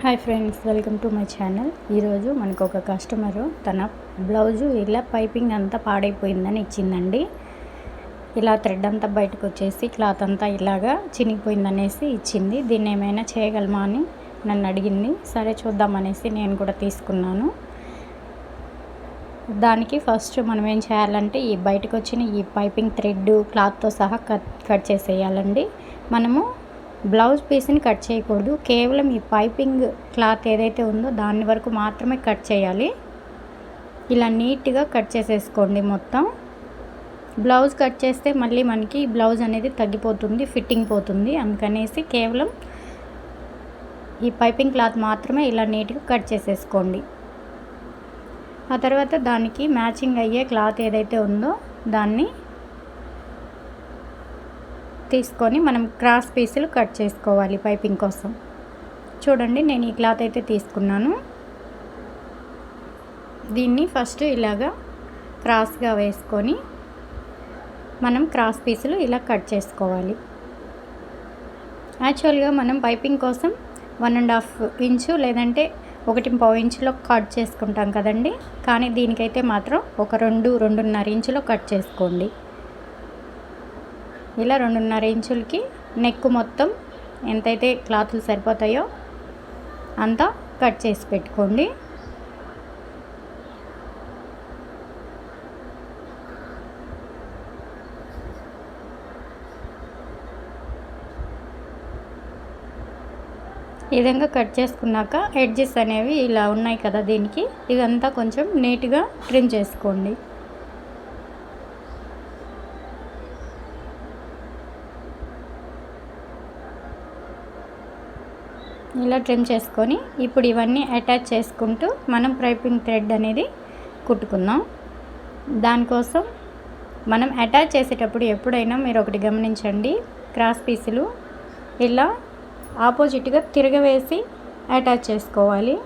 Hi friends, welcome to my channel. ఈరోజు మనకు ఒక కస్టమరు తన బ్లౌజు ఇలా పైపింగ్ అంతా పాడైపోయిందని ఇచ్చిందండి. ఇలా థ్రెడ్ అంతా బయటకు వచ్చేసి క్లాత్ అంతా ఇలాగా చినిగిపోయిందనేసి ఇచ్చింది. దీన్ని ఏమైనా చేయగలమా అని నన్ను అడిగింది. సరే చూద్దామనేసి నేను కూడా తీసుకున్నాను. దానికి ఫస్ట్ మనం ఏం చేయాలంటే ఈ బయటకు వచ్చిన ఈ పైపింగ్ థ్రెడ్ క్లాత్తో సహా కట్ చేసేయాలండి. మనము బ్లౌజ్ పీస్ని కట్ చేయకూడదు, కేవలం ఈ పైపింగ్ క్లాత్ ఏదైతే ఉందో దాని వరకు మాత్రమే కట్ చేయాలి. ఇలా నీట్గా కట్ చేసేసుకోండి. మొత్తం బ్లౌజ్ కట్ చేస్తే మళ్ళీ మనకి బ్లౌజ్ అనేది తగ్గిపోతుంది, ఫిట్టింగ్ పోతుంది. అందుకనేసి కేవలం ఈ పైపింగ్ క్లాత్ మాత్రమే ఇలా నీట్గా కట్ చేసేసుకోండి. ఆ తర్వాత దానికి మ్యాచింగ్ అయ్యే క్లాత్ ఏదైతే ఉందో దాన్ని తీసుకొని మనం క్రాస్ పీసులు కట్ చేసుకోవాలి పైపింగ్ కోసం. చూడండి, నేను ఈ క్లాత్ అయితే తీసుకున్నాను. దీన్ని ఫస్ట్ ఇలాగా క్రాస్గా వేసుకొని మనం క్రాస్ పీసులు ఇలా కట్ చేసుకోవాలి. యాక్చువల్గా మనం పైపింగ్ కోసం 1.5 ఇంచు లేదంటే 1.5 ఇంచులో కట్ చేసుకుంటాం కదండి. కానీ దీనికైతే మాత్రం ఒక 2-2.5 ఇంచులో కట్ చేసుకోండి. ఇలా 2.5 ఇంచులకి నెక్ మొత్తం ఎంతైతే క్లాతులు సరిపోతాయో అంతా కట్ చేసి పెట్టుకోండి. ఈ విధంగా కట్ చేసుకున్నాక ఎడ్జెస్ అనేవి ఇలా ఉన్నాయి కదా, దీనికి ఇదంతా కొంచెం నీట్గా ట్రిమ్ చేసుకోండి. ఇలా ట్రిమ్ చేసుకొని ఇప్పుడు ఇవన్నీ అటాచ్ చేసుకుంటూ మనం పైపింగ్ థ్రెడ్ అనేది కుట్టుకుందాం. దానికోసం మనం అటాచ్ చేసేటప్పుడు ఎప్పుడైనా మీరు ఒకటి గమనించండి, క్రాస్ పీసులు ఇలా ఆపోజిట్గా తిరగవేసి అటాచ్ చేసుకోవాలి.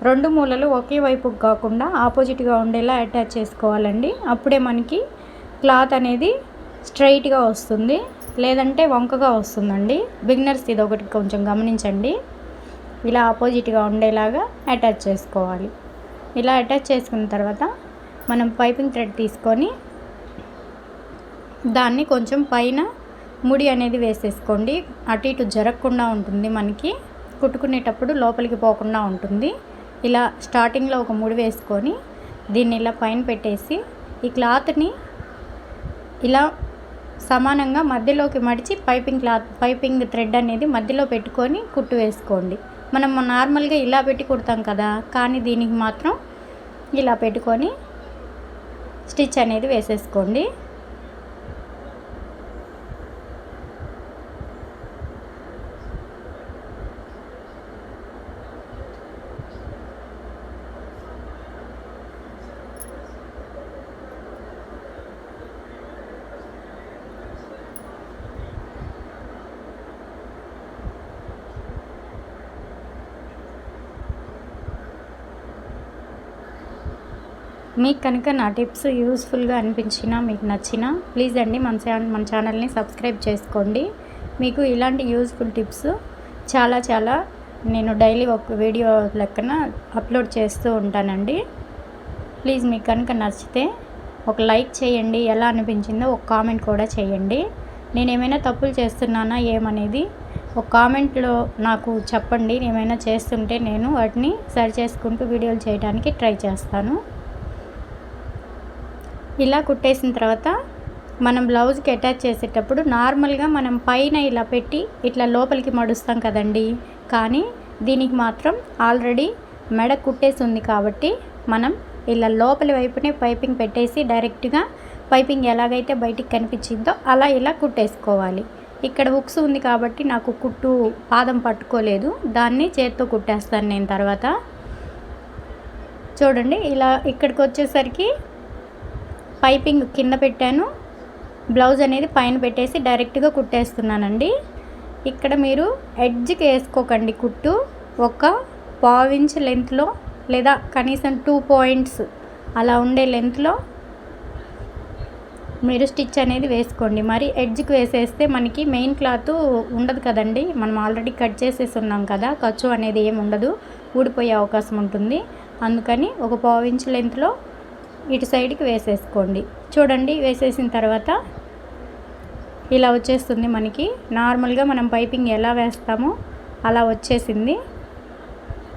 2 మూలలు ఒకే వైపుకు కాకుండా ఆపోజిట్గా ఉండేలా అటాచ్ చేసుకోవాలండి. అప్పుడే మనకి క్లాత్ అనేది స్ట్రైట్గా వస్తుంది, లేదంటే వంకగా వస్తుందండి. బిగినర్స్ ఇది ఒకటి కొంచెం గమనించండి. ఇలా ఆపోజిట్గా ఉండేలాగా అటాచ్ చేసుకోవాలి. ఇలా అటాచ్ చేసుకున్న తర్వాత మనం పైపింగ్ థ్రెడ్ తీసుకొని దాన్ని కొంచెం పైన ముడి అనేది వేసేసుకోండి. అటు ఇటు జరగకుండా ఉంటుంది, మనకి కుట్టుకునేటప్పుడు లోపలికి పోకుండా ఉంటుంది. ఇలా స్టార్టింగ్లో ఒక ముడి వేసుకొని దీన్ని ఇలా పైన పెట్టేసి ఈ క్లాత్ని ఇలా సమానంగా మధ్యలోకి మడిచి పైపింగ్ థ్రెడ్ అనేది మధ్యలో పెట్టుకొని కుట్టు వేసుకోండి. మనం నార్మల్గా ఇలా పెట్టి కుడతాం కదా, కానీ దీనికి మాత్రం ఇలా పెట్టుకొని స్టిచ్ అనేది వేసేసుకోండి. మీకు కనుక నా టిప్స్ యూస్ఫుల్గా అనిపించినా మీకు నచ్చినా ప్లీజ్ అండి మన ఛానల్ని సబ్స్క్రైబ్ చేసుకోండి. మీకు ఇలాంటి యూస్ఫుల్ టిప్స్ చాలా నేను డైలీ ఒక వీడియో లెక్కన అప్లోడ్ చేస్తూ ఉంటానండి. ప్లీజ్ మీకు కనుక నచ్చితే ఒక లైక్ చేయండి, ఎలా అనిపించిందో ఒక కామెంట్ కూడా చేయండి. నేను ఏమైనా తప్పులు చేస్తున్నానా ఏమనేది ఒక కామెంట్లో నాకు చెప్పండి. ఏమైనా చేస్తుంటే నేను వాటిని సరి చేసుకుంటూ వీడియోలు చేయడానికి ట్రై చేస్తాను. ఇలా కుట్టేసిన తర్వాత మనం బ్లౌజ్కి అటాచ్ చేసేటప్పుడు నార్మల్గా మనం పైన ఇలా పెట్టి ఇట్లా లోపలికి మడుస్తాం కదండి, కానీ దీనికి మాత్రం ఆల్రెడీ మెడ కుట్టేసి ఉంది కాబట్టి మనం ఇలా లోపలి వైపునే పైపింగ్ పెట్టేసి డైరెక్ట్గా పైపింగ్ ఎలాగైతే బయటికి కనిపించిందో అలా ఇలా కుట్టేసుకోవాలి. ఇక్కడ హుక్స్ ఉంది కాబట్టి నాకు కుట్టు పాదం పట్టుకోలేదు, దాన్ని చేత్తో కుట్టేస్తాను నేను తర్వాత. చూడండి, ఇలా ఇక్కడికి వచ్చేసరికి పైపింగ్ కింద పెట్టాను, బ్లౌజ్ అనేది పైన పెట్టేసి డైరెక్ట్గా కుట్టేస్తున్నానండి. ఇక్కడ మీరు ఎడ్జ్కి వేసుకోకండి కుట్టు, ఒక 1/4 ఇంచ్ లెంత్లో లేదా కనీసం 2 పాయింట్స్ అలా ఉండే లెంత్లో మీరు స్టిచ్ అనేది వేసుకోండి. మరి ఎడ్జ్కి వేసేస్తే మనకి మెయిన్ క్లాత్ ఉండదు కదండి, మనం ఆల్రెడీ కట్ చేసేసి ఉన్నాం కదా, ఖర్చు అనేది ఏమి ఉండదు, ఊడిపోయే అవకాశం ఉంటుంది. అందుకని ఒక 1/2 ఇంచ్ లెంత్లో ఇటు సైడ్కి వేసేసుకోండి. చూడండి, వేసేసిన తర్వాత ఇలా వచ్చేస్తుంది మనకి. నార్మల్గా మనం పైపింగ్ ఎలా వేస్తామో అలా వచ్చేసింది.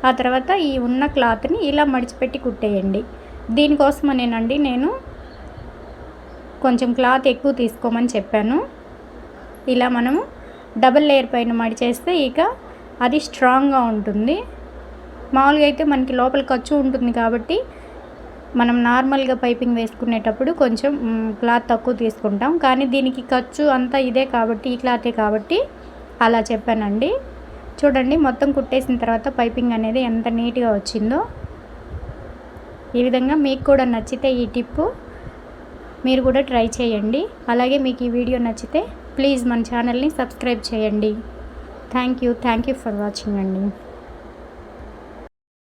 ఆ తర్వాత ఈ ఉన్న క్లాత్ని ఇలా మడిచిపెట్టి కుట్టేయండి. దీనికోసమనేనండి నేను కొంచెం క్లాత్ ఎక్కువ తీసుకోమని చెప్పాను. ఇలా మనము డబుల్ లేయర్ పైన మడిచేస్తే ఇక అది స్ట్రాంగ్గా ఉంటుంది. మామూలుగా అయితే మనకి లోపల ఖర్చు ఉంటుంది కాబట్టి మనం నార్మల్గా పైపింగ్ వేసుకునేటప్పుడు కొంచెం క్లాత్ తక్కువ తీసుకుంటాం. కానీ దీనికి ఖర్చు అంతా ఇదే కాబట్టి, ఈ క్లాతే కాబట్టి అలా చెప్పానండి. చూడండి, మొత్తం కుట్టేసిన తర్వాత పైపింగ్ అనేది ఎంత నీట్గా వచ్చిందో. ఈ విధంగా మీకు కూడా నచ్చితే ఈ టిప్పు మీరు కూడా ట్రై చేయండి. అలాగే మీకు ఈ వీడియో నచ్చితే ప్లీజ్ మన ఛానల్ని సబ్స్క్రైబ్ చేయండి. థ్యాంక్ యూ ఫర్ వాచింగ్ అండి.